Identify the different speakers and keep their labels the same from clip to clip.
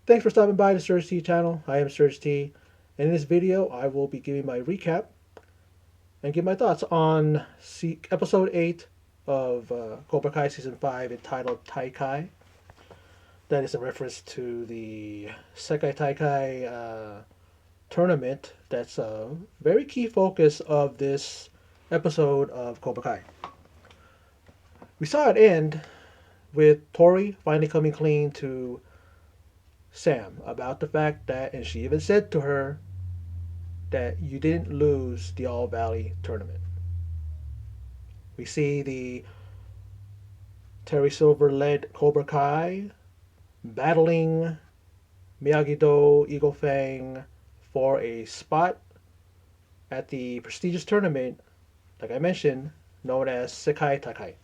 Speaker 1: Thanks for stopping by the Surge T channel. I am Surge T, and in this video, I will be giving my recap and give my thoughts on episode 8 of Cobra Kai season 5 entitled Taikai. That is a reference to the Sekai Taikai tournament. That's a very key focus of this episode of Cobra Kai. We saw it end with Tori finally coming clean to Sam about the fact that, and she even said to her that you didn't lose the All Valley tournament. We see the Terry Silver led Cobra Kai battling Miyagi Do, Eagle Fang for a spot at the prestigious tournament, like I mentioned, known as Sekai Taikai.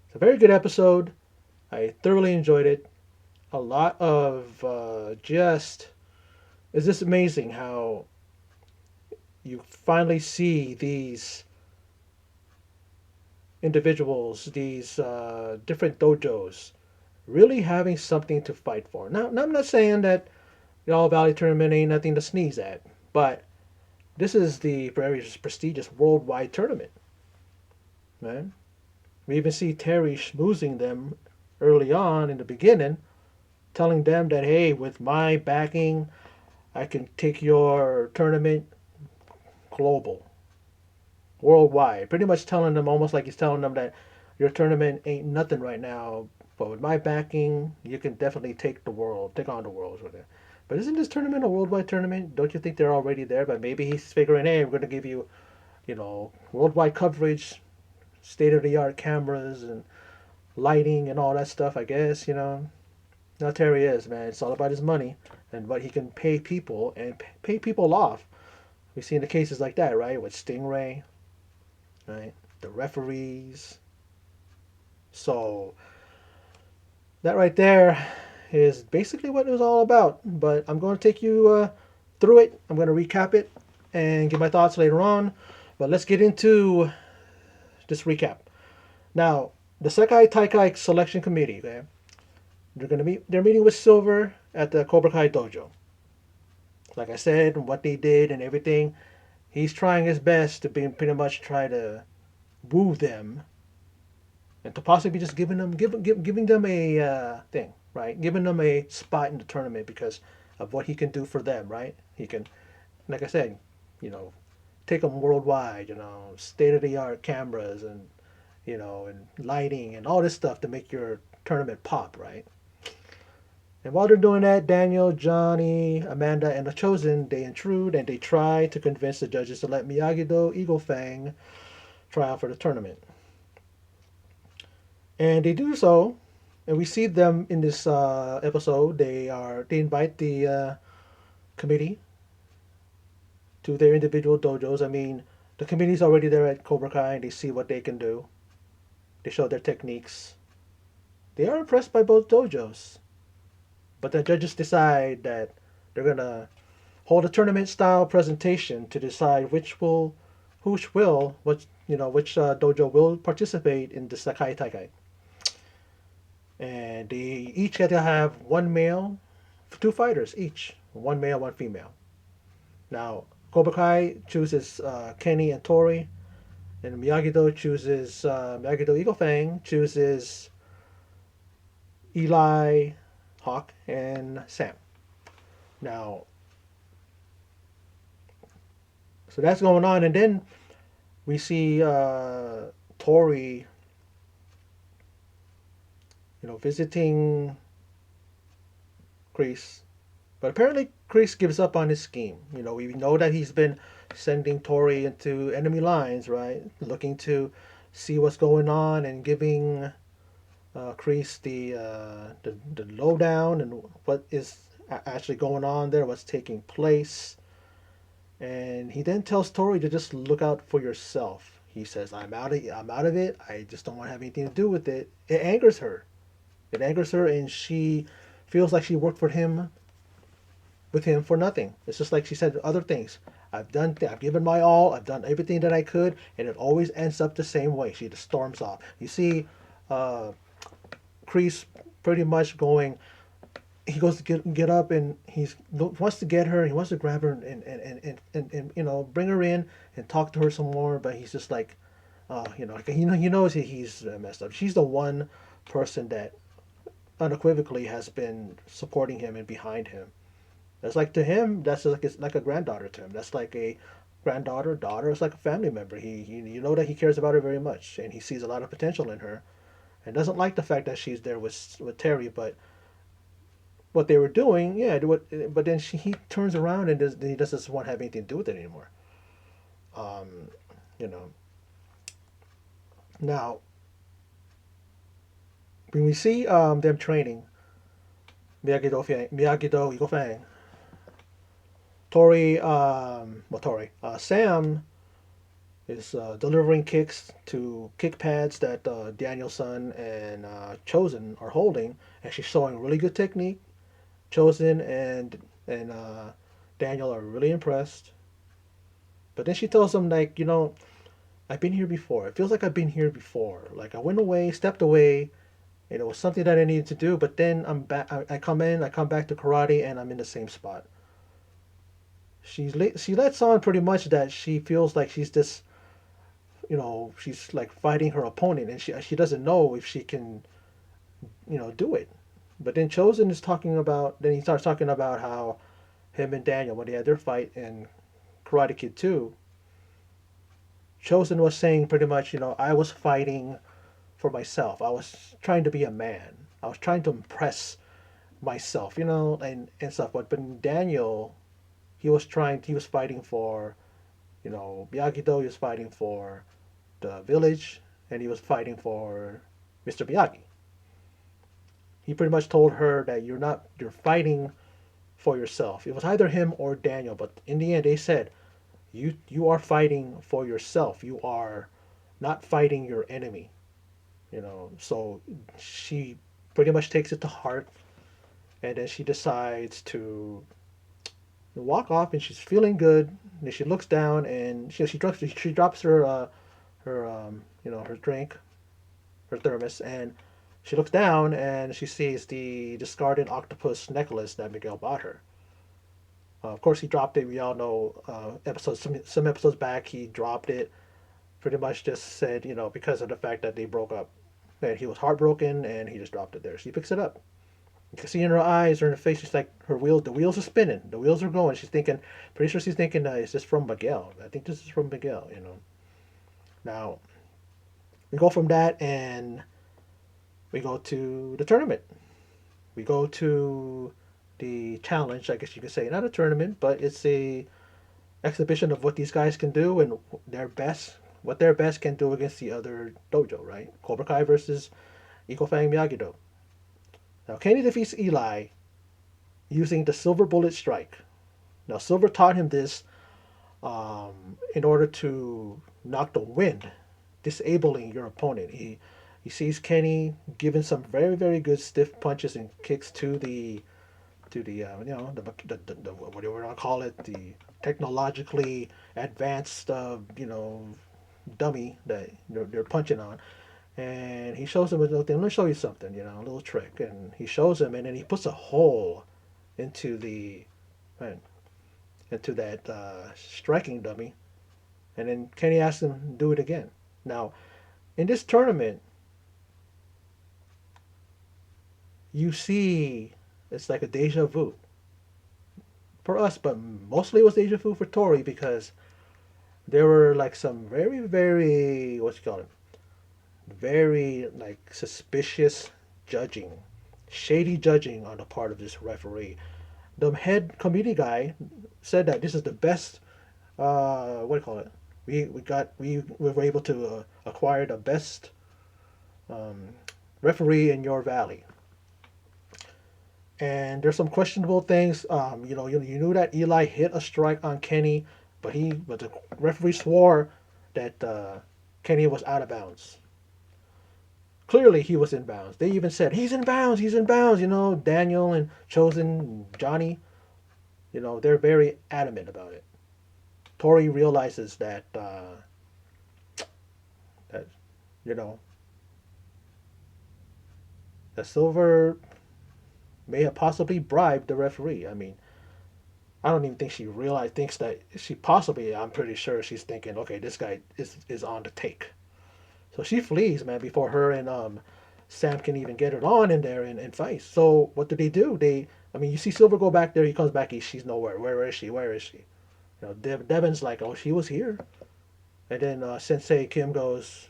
Speaker 1: It's a very good episode. I thoroughly enjoyed it. A lot of it's just amazing how you finally see these individuals, these different dojos, really having something to fight for. Now, I'm not saying that the All Valley tournament ain't nothing to sneeze at, but this is the very prestigious worldwide tournament, man. We even see Terry schmoozing them early on in the beginning, telling them that, hey, with my backing, I can take your tournament global, worldwide. Pretty much telling them, almost like he's telling them that your tournament ain't nothing right now, but with my backing, you can definitely take the world, take on the world with it. But isn't this tournament a worldwide tournament? Don't you think they're already there? But maybe he's figuring, hey, we're going to give you, worldwide coverage, state of the art cameras and lighting and all that stuff, I guess. Now Terry is, man. It's all about his money and what he can pay people and pay people off. We've seen the cases like that, right? With Stingray, right? The referees. So that right there is basically what it was all about. But I'm going to take you through it. I'm going to recap it and give my thoughts later on. But let's get into this recap. Now, the Sekai Taikai Selection Committee, okay? They're meeting with Silver at the Cobra Kai dojo. Like I said, what they did and everything, he's trying his best to pretty much try to woo them and to possibly just giving them a thing, right? Giving them a spot in the tournament because of what he can do for them, right? He can, like I said, you know, take them worldwide, state of the art cameras and and lighting and all this stuff to make your tournament pop, right? And while they're doing that, Daniel, Johnny, Amanda, and the Chosen, they intrude and they try to convince the judges to let Miyagi-Do, Eagle Fang try out for the tournament. And they do so, and we see them in this episode. They invite the committee to their individual dojos. I mean, the committee's already there at Cobra Kai, and they see what they can do. They show their techniques. They are impressed by both dojos, but the judges decide that they're gonna hold a tournament style presentation to decide which dojo will participate in the Sekai Taikai. And they each get to have one male, two fighters each, one male, one female. Now, Cobra Kai chooses Kenny and Tori, and Miyagi-Do Eagle Fang chooses Eli, Hawk, and Sam. Now, so that's going on, and then we see Tori, visiting Kreese. But apparently, Kreese gives up on his scheme. We know that he's been sending Tori into enemy lines, right? Looking to see what's going on and giving Kreese the lowdown and what is actually going on there, what's taking place. And he then tells Tori to just look out for yourself. He says, I'm out of it. I just don't want to have anything to do with it." It angers her. And she feels like she worked with him for nothing. It's just like she said other things. I've given my all. I've done everything that I could, and it always ends up the same way. She just storms off. You see, Kreese pretty much going. he goes to get up and wants to get her. He wants to grab her and bring her in and talk to her some more. But he's just like, like he knows he's messed up. She's the one person that unequivocally has been supporting him and behind him. That's like to him. That's like it's like a granddaughter to him. That's like a granddaughter, daughter. It's like a family member. He you know that he cares about her very much, and he sees a lot of potential in her, and doesn't like the fact that she's there with Terry. But what they were doing, yeah. But then he turns around and he doesn't want to have anything to do with it anymore. Um, you know. Now, when we see them training Miyagi-Do, Eagle Fang, Tori, Sam is delivering kicks to kick pads that Danielson and Chosen are holding, and she's showing really good technique. Chosen and Daniel are really impressed. But then she tells him like, I've been here before. It feels like I've been here before. Like I went away, stepped away, and it was something that I needed to do. But then I'm back. I come in. I come back to karate, and I'm in the same spot. She lets on pretty much that she feels like she's just, she's like fighting her opponent, and she doesn't know if she can, do it. But then Chosen is talking about. Then he starts talking about how him and Daniel, when they had their fight in Karate Kid 2, Chosen was saying pretty much, I was fighting for myself. I was trying to be a man. I was trying to impress myself, and stuff. But Daniel, he was fighting for, Miyagi-Do. He was fighting for the village, and he was fighting for Mr. Miyagi. He pretty much told her that you're fighting for yourself. It was either him or Daniel, but in the end, they said you are fighting for yourself. You are not fighting your enemy. So she pretty much takes it to heart, and then she decides to walk off, and she's feeling good. And she looks down, and she drops her drink, her thermos, and she looks down and she sees the discarded octopus necklace that Miguel bought her. Of course, he dropped it. We all know some episodes back he dropped it. Pretty much just said because of the fact that they broke up, that he was heartbroken and he just dropped it there. She picks it up. You can see in her eyes or in her face, she's like the wheels are spinning, the wheels are going. She's thinking, pretty sure she's thinking, is this from Miguel? I think this is from Miguel. Now we go from that and we go to the tournament. We go to the challenge, I guess you could say, not a tournament, but it's a exhibition of what these guys can do and what their best can do against the other dojo, right? Cobra Kai versus Eagle Fang Miyagi-Do. Now, Kenny defeats Eli using the silver bullet strike. Now, Silver taught him this in order to knock the wind, disabling your opponent. He sees Kenny giving some very very good stiff punches and kicks to the what do we want to call it, the technologically advanced dummy that they're punching on. And he shows him a little thing. Let me show you something, a little trick. And he shows him, and then he puts a hole into the right, into that striking dummy. And then Kenny asks him to do it again. Now, in this tournament, you see it's like a deja vu for us, but mostly it was deja vu for Tori because there were like some very, very, what you call it, very like suspicious judging, shady judging on the part of this referee. The head committee guy said that this is the best. What do you call it? We were able to acquire the best um, referee in your valley. And there's some questionable things. You knew that Eli hit a strike on Kenny, but the referee swore that Kenny was out of bounds. Clearly, he was in bounds. They even said he's in bounds. He's in bounds. Daniel and Chosen, Johnny. They're very adamant about it. Tori realizes that you know that Silver may have possibly bribed the referee. I mean, I don't even think she realized thinks that she possibly. I'm pretty sure she's thinking, okay, this guy is on the take. So she flees, man, before her and Sam can even get it on in there and fight. So what do they do? I mean, you see Silver go back there. He comes back. She's nowhere. Where is she? Where is she? You know, Devin's like, oh, she was here. And then Sensei Kim goes,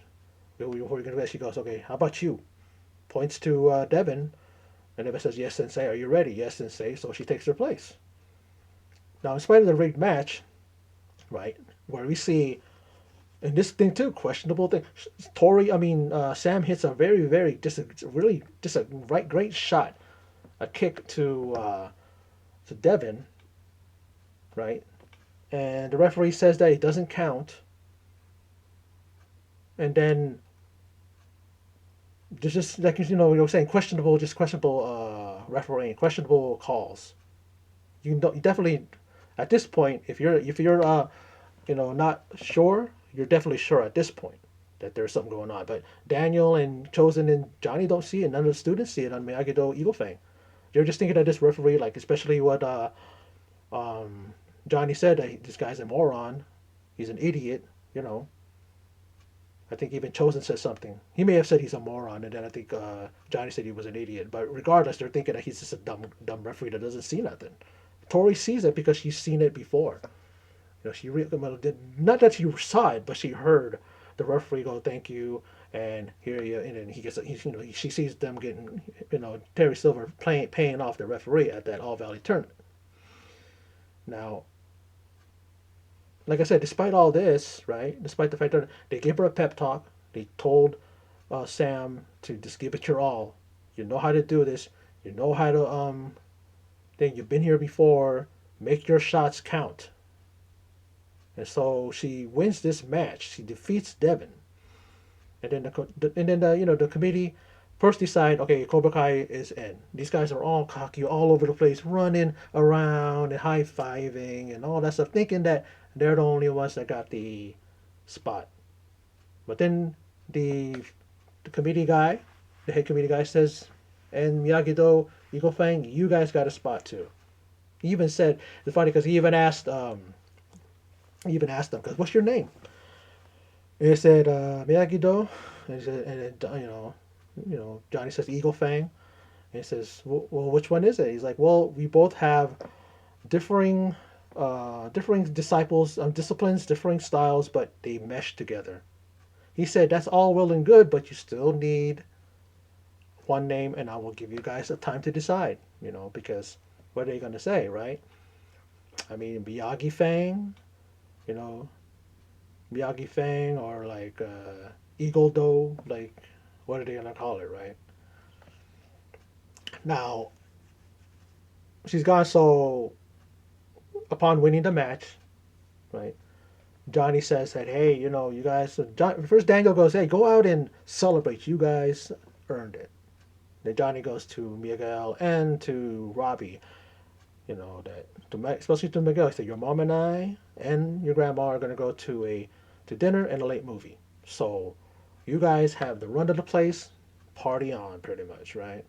Speaker 1: before you gonna get, she goes, okay, how about you? Points to Devin, and Devin says, yes, Sensei. Are you ready? Yes, Sensei. So she takes her place. Now, in spite of the rigged match, right, where we see and this thing too, questionable thing. Sam hits a just a right great shot, a kick to Devin, right? And the referee says that it doesn't count. And then there's just like you were saying questionable refereeing, questionable calls. You definitely at this point, if you're not sure, you're definitely sure at this point that there's something going on. But Daniel and Chosen and Johnny don't see it. None of the students see it on Miyagi-Do Eagle Fang. They're just thinking that this referee, like especially what um, Johnny said, that this guy's a moron. He's an idiot. You know. I think even Chosen said something. He may have said he's a moron, and then I think Johnny said he was an idiot. But regardless, they're thinking that he's just a dumb referee that doesn't see nothing. Tori sees it because she's seen it before. Not that she saw it, but she heard the referee go, "Thank you," and here you, and then he gets, she sees them getting, Terry Silver paying off the referee at that All Valley tournament. Now, like I said, despite all this, right, despite the fact that they gave her a pep talk, they told Sam to just give it your all. You know how to do this. You know how to Then you've been here before. Make your shots count. And so she wins this match. She defeats Devin, and then the committee first decide, okay, Cobra Kai is in. These guys are all cocky, all over the place, running around and high fiving and all that stuff, thinking that they're the only ones that got the spot. But then the the committee guy, the head committee guy says, and Miyagi-Do, Eagle Fang, you guys got a spot too. He even said, it's funny because he even asked them, because what's your name? And he said, Miyagi-Do, and, he said, and Johnny says Eagle Fang, and he says, well, which one is it? He's like, well, we both have differing, differing disciples, disciplines, differing styles, but they mesh together. He said, that's all well and good, but you still need one name, and I will give you guys a time to decide, because what are they going to say, right? I mean, Miyagi Fang, you know, Miyagi Fang, or like Eagle Do, like, what are they going to call it, right? Now, she's gone, so upon winning the match, right, Johnny says that, hey, you guys, first Daniel goes, hey, go out and celebrate. You guys earned it. Then Johnny goes to Miguel and to Robbie, especially to Miguel. He said, your mom and I and your grandma are going to go to dinner and a late movie. So you guys have the run of the place, party on, pretty much, right?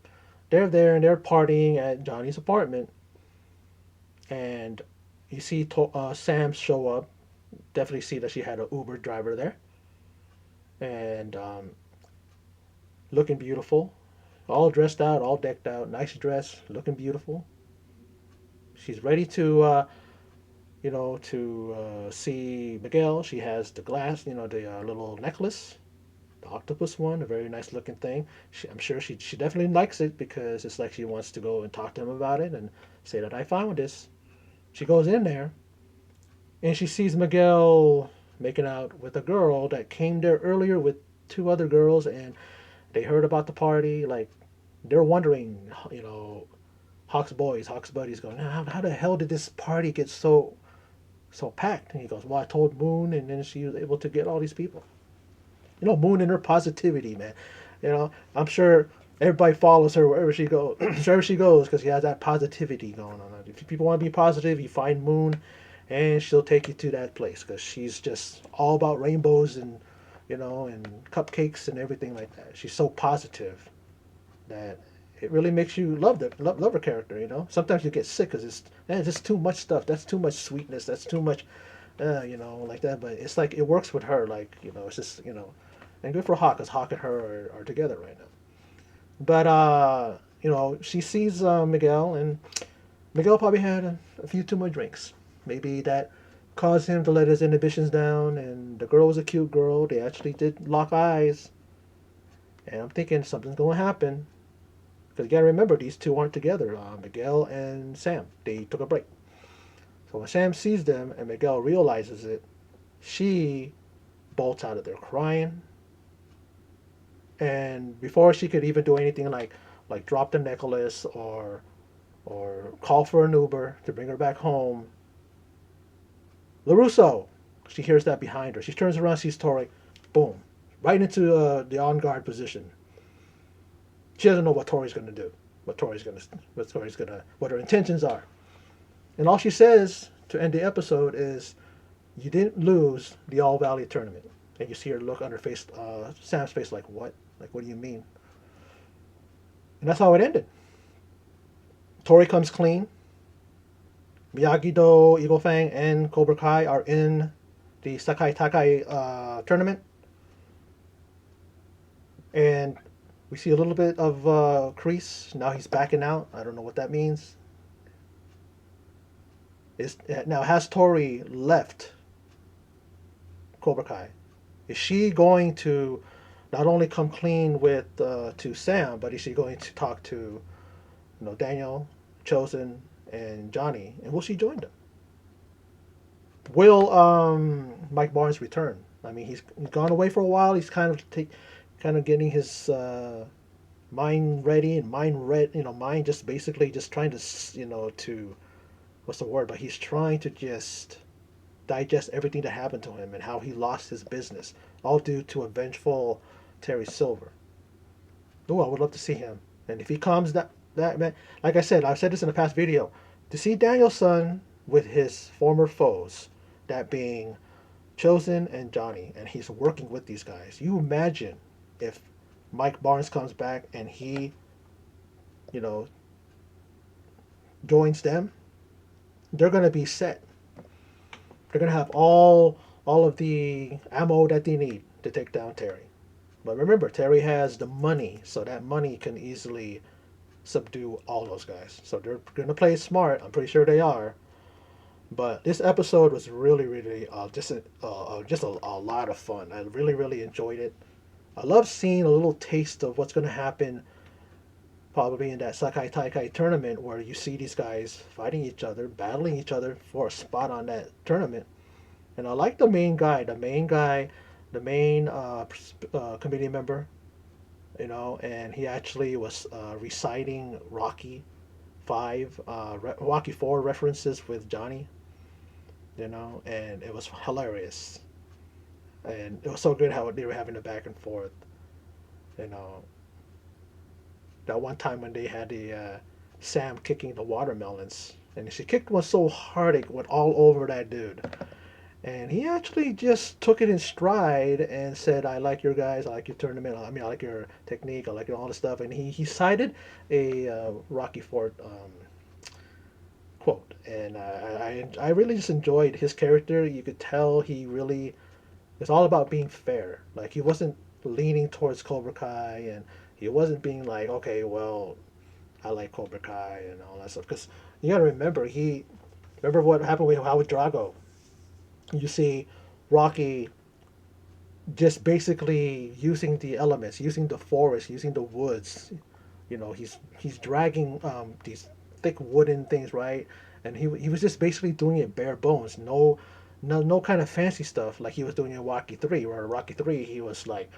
Speaker 1: They're there and they're partying at Johnny's apartment, and you see Sam show up. Definitely see that she had an Uber driver there, and looking beautiful, all dressed out, all decked out, nice dress, looking beautiful. She's ready to see Miguel. She has the glass, the little necklace, the octopus one, a very nice looking thing. I'm sure she definitely likes it because it's like she wants to go and talk to him about it and say that I found this. She goes in there and she sees Miguel making out with a girl that came there earlier with two other girls, and they heard about the party. Like, they're wondering, Hawk's boys, Hawk's buddies going, how the hell did this party get so packed? And he goes, well, I told Moon, and then she was able to get all these people. Moon and her positivity, man. I'm sure everybody follows her wherever she goes, because she has that positivity going on. If people want to be positive, you find Moon, and she'll take you to that place because she's just all about rainbows and cupcakes and everything like that. She's so positive that it really makes you love her character. Sometimes you get sick because it's just too much stuff. That's too much sweetness. That's too much, like that. But it's like it works with her. Like it's just and good for Hawk because Hawk and her are together right now. But she sees Miguel, and Miguel probably had a few too much drinks. Maybe that caused him to let his inhibitions down. And the girl was a cute girl. They actually did lock eyes. And I'm thinking something's going to happen. Because you got to remember, these two aren't together. Miguel and Sam, they took a break. So when Sam sees them and Miguel realizes it, she bolts out of there crying. And before she could even do anything like drop the necklace or call for an Uber to bring her back home, LaRusso, she hears that behind her. She turns around, sees Tori, boom, right into the on guard position. She doesn't know what Tori's going to do, what her intentions are. And all she says to end the episode is, "You didn't lose the All Valley tournament." And you see her look on her face, Sam's face, like, what? Like, what do you mean? And that's how it ended. Tori comes clean. Miyagi-Do, Eagle Fang, and Cobra Kai are in the Sekai Taikai tournament. And we see a little bit of Kreese. Now he's backing out. I don't know what that means. Now, has Tori left Cobra Kai? Is she going to not only come clean with to Sam, but is she going to talk to Daniel, Chosen, and Johnny? And will she join them? Will Mike Barnes return? I mean, he's gone away for a while. He's kind of getting his mind ready and mind just basically just trying to to what's the word? But he's trying to just digest everything that happened to him and how he lost his business, all due to a vengeful Terry Silver. Oh, I would love to see him. And if he comes, that man, like I said, I've said this in a past video, to see Danielson with his former foes, that being Chosen and Johnny, and he's working with these guys. You imagine if Mike Barnes comes back and he, joins them, they're going to be set. They're going to have all of the ammo that they need to take down Terry. But remember, Terry has the money, so that money can easily subdue all those guys. So they're going to play smart. I'm pretty sure they are. But this episode was really, really just a lot of fun. I really, really enjoyed it. I love seeing a little taste of what's going to happen probably in that Sekai Taikai tournament where you see these guys fighting each other, battling each other for a spot on that tournament. And I like the main guy, the main committee member, and he actually was reciting Rocky 4 references with Johnny, and it was hilarious. And it was so good how they were having the back and forth, you know. That one time when they had the Sam kicking the watermelons, and she kicked one so hard it went all over that dude. And he actually just took it in stride and said, "I like your guys, I like your tournament. I mean, I like your technique, I like all this stuff." And he cited a Rocky Ford quote, and I really just enjoyed his character. You could tell he really it's all about being fair. Like he wasn't leaning towards Cobra Kai, and he wasn't being like, okay, well, I like Cobra Kai and all that stuff. Because you got to remember what happened with Howard Drago. You see Rocky just basically using the elements, using the forest, using the woods. He's dragging these thick wooden things, right? And he was just basically doing it bare bones. No kind of fancy stuff like he was doing in Rocky 3, where Rocky 3 he was like,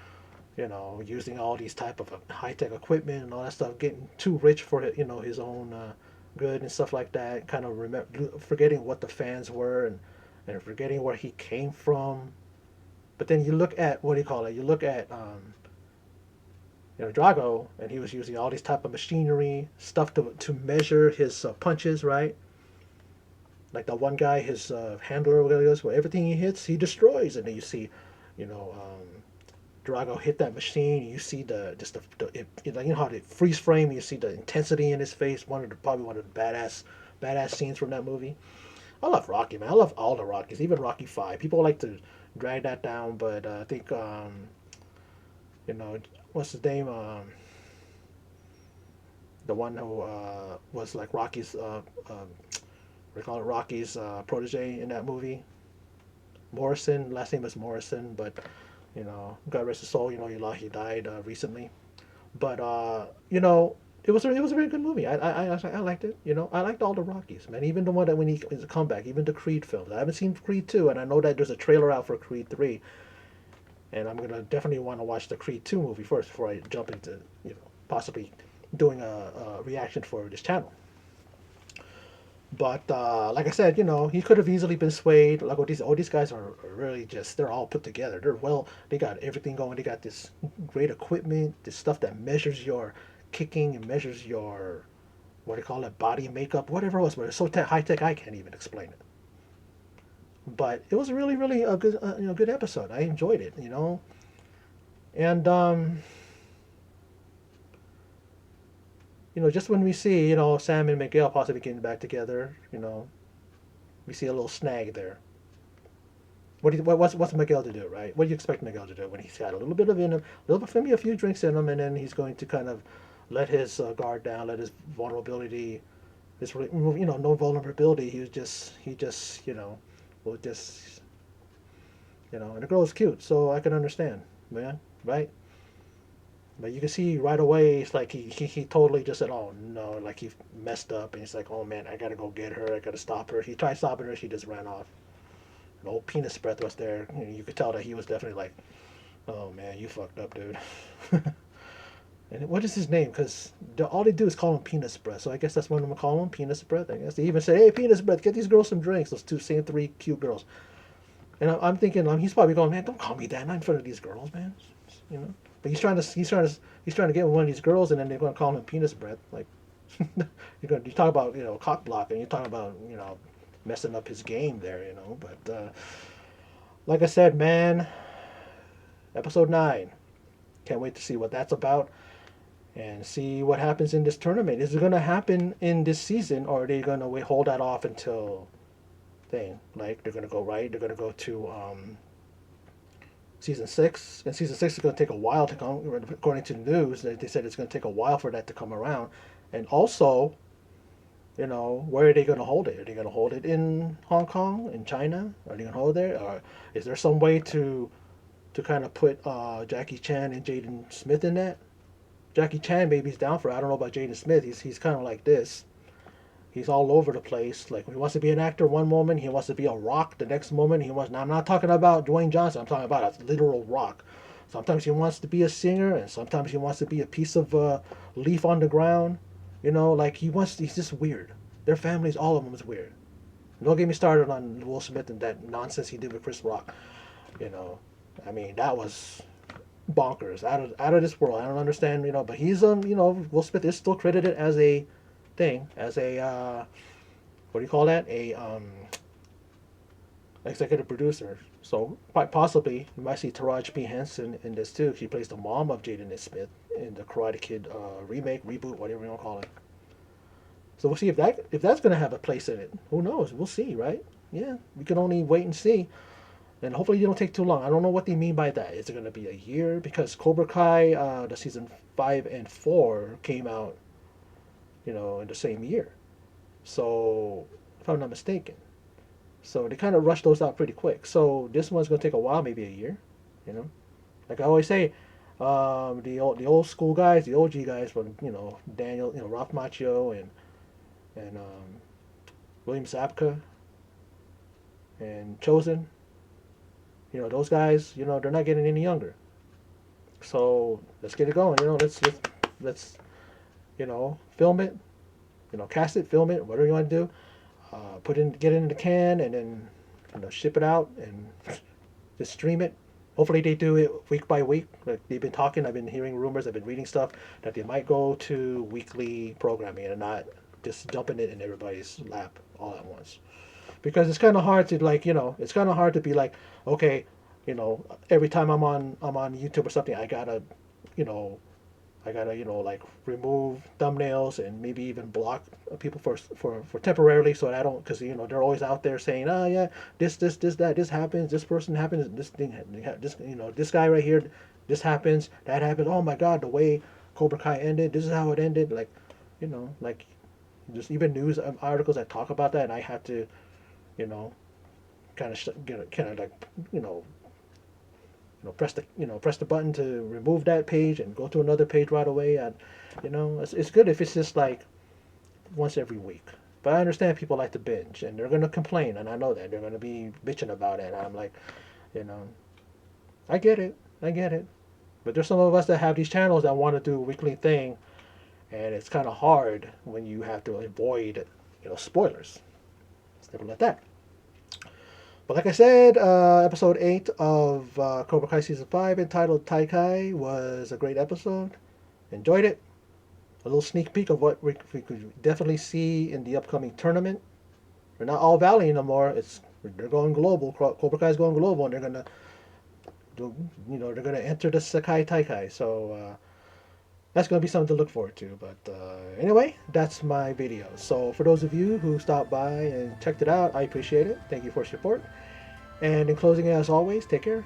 Speaker 1: using all these type of high tech equipment and all that stuff, getting too rich for his own good and stuff like that. Kind of forgetting what the fans were and forgetting where he came from. But then you look at what do you call it? You look at Drago, and he was using all these type of machinery stuff to measure his punches, right? Like the one guy, his handler, whatever it is, where everything he hits, he destroys. And then you see, you know, Drago hit that machine. You see the just like you know how they freeze frame. You see the intensity in his face. Probably one of the badass scenes from that movie. I love Rocky, man. I love all the Rockies, even Rocky Five. People like to drag that down, but I think you know what's his name? The one who was like Rocky's we call it Rocky's protege in that movie. Morrison, last name is Morrison, but God rest his soul. He died recently. But it was a very good movie. I liked it. I liked all the Rockies, man. Even the one that when he is a comeback, even the Creed films. I haven't seen Creed 2, and I know that there's a trailer out for Creed 3, and I'm gonna definitely want to watch the Creed 2 movie first before I jump into possibly doing a reaction for this channel. But like I said, he could have easily been swayed. Like all these guys are really they're all put together. They got everything going. They got this great equipment, this stuff that measures your kicking and measures your what do you call it, body makeup, whatever it was. But it's so high tech, I can't even explain it. But it was really, really a good, good episode. I enjoyed it. And just when we see, Sam and Miguel possibly getting back together, we see a little snag there. What's Miguel to do, right? What do you expect Miguel to do when he's got a little bit of in him, a little bit, maybe a few drinks in him, and then he's going to kind of let his guard down, let his vulnerability, no vulnerability. He just, will just, and the girl's cute, so I can understand, man, right? But you can see right away, it's like he totally just said, oh no, like he messed up, and he's like, oh man, I gotta go get her, I gotta stop her. He tried stopping her, she just ran off. An old penis breath was there. You could tell that he was definitely like, oh man, you fucked up, dude. And what is his name? Because all they do is call him Penis Breath, so I guess that's what I'm gonna call him, Penis Breath. I guess they even say, hey, Penis Breath, get these girls some drinks. Those same three cute girls. And I'm thinking, he's probably going, man, don't call me that, not in front of these girls, man. You know. But he's trying to get with one of these girls, and then they're going to call him Penis Breath. Like, you talk about cock blocking, you're talking about messing up his game there. But like I said, man, episode 9. Can't wait to see what that's about and see what happens in this tournament. Is it going to happen in this season, or are they going to hold that off until thing? Like they're going to go right. They're going to go to season 6, and season 6 is going to take a while to come. According to the news, they said it's going to take a while for that to come around. And also, where are they going to hold it? Are they going to hold it in Hong Kong, in China? Are they going to hold it there? Or is there some way to kind of put Jackie Chan and Jaden Smith in that? Jackie Chan, maybe he's down for it. I don't know about Jaden Smith. He's kind of like this. He's all over the place. Like when he wants to be an actor one moment, he wants to be a rock the next moment. He wants. Now I'm not talking about Dwayne Johnson. I'm talking about a literal rock. Sometimes he wants to be a singer, and sometimes he wants to be a piece of leaf on the ground. Like He's just weird. Their families, all of them, is weird. Don't get me started on Will Smith and that nonsense he did with Chris Rock. I mean that was bonkers, out of this world. I don't understand. But he's Will Smith is still credited as a thing, as a what do you call that, a executive producer. So quite possibly you might see Taraji P. Henson in this too. She plays the mom of Jaden Smith in the Karate Kid remake, reboot, whatever you want to call it. So we'll see if that's going to have a place in it. Who knows? We'll see, right? Yeah, we can only wait and see. And hopefully it don't take too long. I don't know what they mean by that. Is it going to be a year? Because Cobra Kai, the season 5 and 4 came out, in the same year. So, if I'm not mistaken. So they kind of rushed those out pretty quick. So this one's going to take a while, maybe a year. Like I always say, the old school guys, the OG guys from Daniel, Ralph Macchio and William Zabka and Chosen. Those guys, they're not getting any younger. So let's get it going. Let's film it. Cast it, film it, whatever you want to do. Get it in the can, and then ship it out and just stream it. Hopefully they do it week by week. Like they've been talking, I've been hearing rumors, I've been reading stuff that they might go to weekly programming and not just dumping it in everybody's lap all at once. Because it's kind of hard to it's kind of hard to be like, okay, You know, every time I'm on YouTube or something, you know, like remove thumbnails and maybe even block people for temporarily, so that I don't, because they're always out there saying, oh yeah, this that this happens, this person happens, this thing, this this guy right here, this happens, that happens. Oh my God, the way Cobra Kai ended, this is how it ended. Like, like just even news articles that talk about that, and I have to, you know, kind of like, you know, press the button to remove that page and go to another page right away. And it's good if it's just like once every week. But I understand people like to binge, and they're gonna complain, and I know that they're gonna be bitching about it. And I'm like, you know, I get it, I get it. But there's some of us that have these channels that want to do a weekly thing, and it's kind of hard when you have to avoid, spoilers, stuff like that. But like I said, episode 8 of Cobra Kai Season 5, entitled Taikai, was a great episode. Enjoyed it. A little sneak peek of what we could definitely see in the upcoming tournament. They're not all Valley anymore. They're going global. Cobra Kai is going global, and they're gonna they're gonna enter the Sekai Taikai. So that's gonna be something to look forward to. But anyway, that's my video. So for those of you who stopped by and checked it out, I appreciate it. Thank you for your support. And in closing, as always, take care.